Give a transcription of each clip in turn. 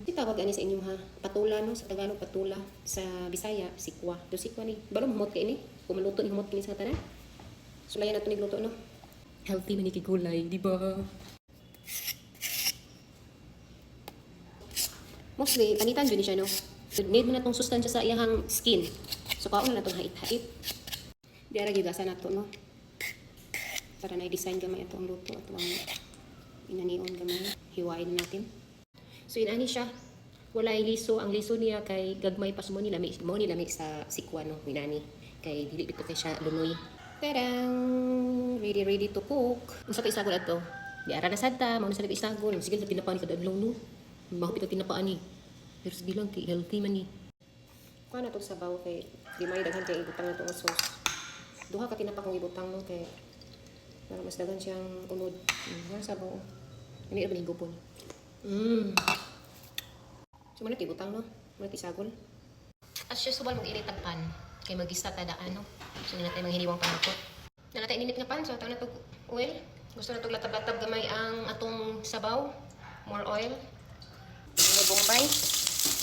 Di tawag ani sa inyo ha. Patula no sa Tagalog patula, sa Bisaya sikwa. Do sikwa ni. Balo humot kay ni. Kung maluto ni humot kini sa tanan. Sulayan nato ni luto no. Healthy man ni gulay, di ba? Mostly panitan jud ni siya no. So, need mo na tong sustansya sa iyang skin. So kaon na tong hait-hait. Di ara gyud asa nato no. Para na i-design gamay atong luto ato ang inanion gamay. Hiwain natin. So inani siya. Wala liso. Ang liso niya kay gagmay pas mo ni lami sa sikwa no inani. Kay dili bito kay siya lunoy. Tadang! Ready to cook. Unsa kay isagol ato? Di ara na sad ta, mao na sa isagol. Sige sa tinapaan ni kada adlaw no. Mahupit ang tinapaan ni. Pero sige lang kay healthy man ni. Kuha na to sabaw kay di may daghan kay ibutang na to nga sauce. Duha ka tinapa kong ibutang no kay para mas daghan siyang unod. Sabaw. Ini ra gupon. So, muna tibutang, no? Muna tisagol. As usual, mag-init ang pan. Kaya mag-isa tada, ano? So, hindi natin manghiniwang panakot. Na natin ininit nga pan, so, tayo na itong oil. Gusto na itong latab-latab gamay ang atong sabaw. More oil. Bombay.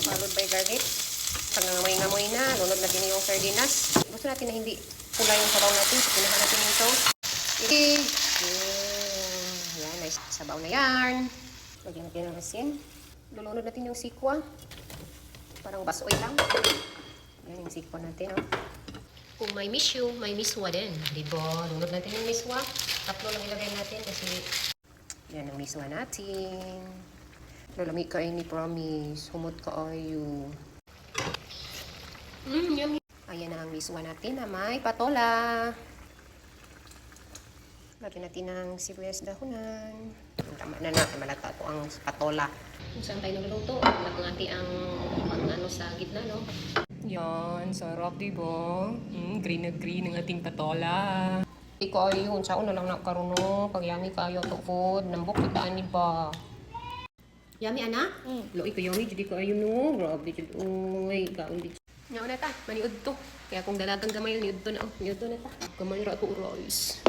Followed by garlic. Pag nangamoy-ngamoy na, lunod natin yung sardinas. Gusto natin na hindi pula yung sabaw natin. So, pinahan natin yung sauce. Yan, nice sabaw na yan. Lagyan natin ng asin. Lulunod natin yung sikwa. Parang basoy lang. Ayan yung sikwa natin, oh. Kung may misyo, may miswa din. Diba? Lunod natin yung miswa. Tatlo lang ilagay natin kasi yan ang miswa natin. Lalami ka ni promise. Humot ka ayo. Yummy. Ayan na ang miswa natin na may patola. Lagyan natin ng sibuyas dahunan. Tama na natin malata ito ang patola. Kung saan tayo nagluluto, nagangati ang ano sa gitna, no? Yan, sarap, diba? Green na green ang ating patola. Ikaw ayun, saan na lang nakaroon, pag yummy kayo to food, nambok kitaan ni ba? Yummy, anak? Loi ko yummy, jadi ko ayun, no? Grabe, jadi, uy, kaon di. Ngayon na ta, maniud to. Kaya kung dalagang gamay, niud to na, niud to na ta. Gamay ra ko rice.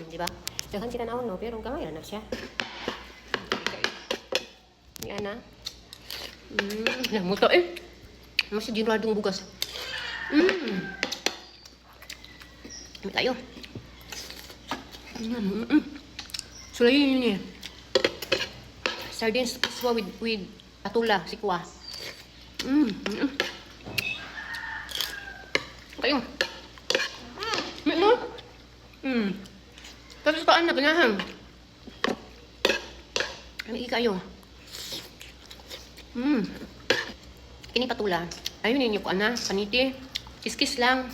Diba? Dahan kita naon, no? Pero gamay na siya. Yan na. Namuto eh. Masih diradong bugas. Kami tayo. Sulayin yun eh. Sardines sikwa with patula, sikwa. Kayo. May mo? Tapos paan na ganahan. May kayo. Kini patula. Ayun ninyo ko ana, paniti. Kiskis lang.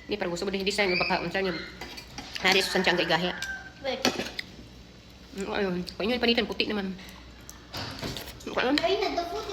Ni para gusto mo din design baka unsa niyo. Hari sa santiang gaigahi. Ayun, ko inyo panitan puti naman. Ayun na dapat.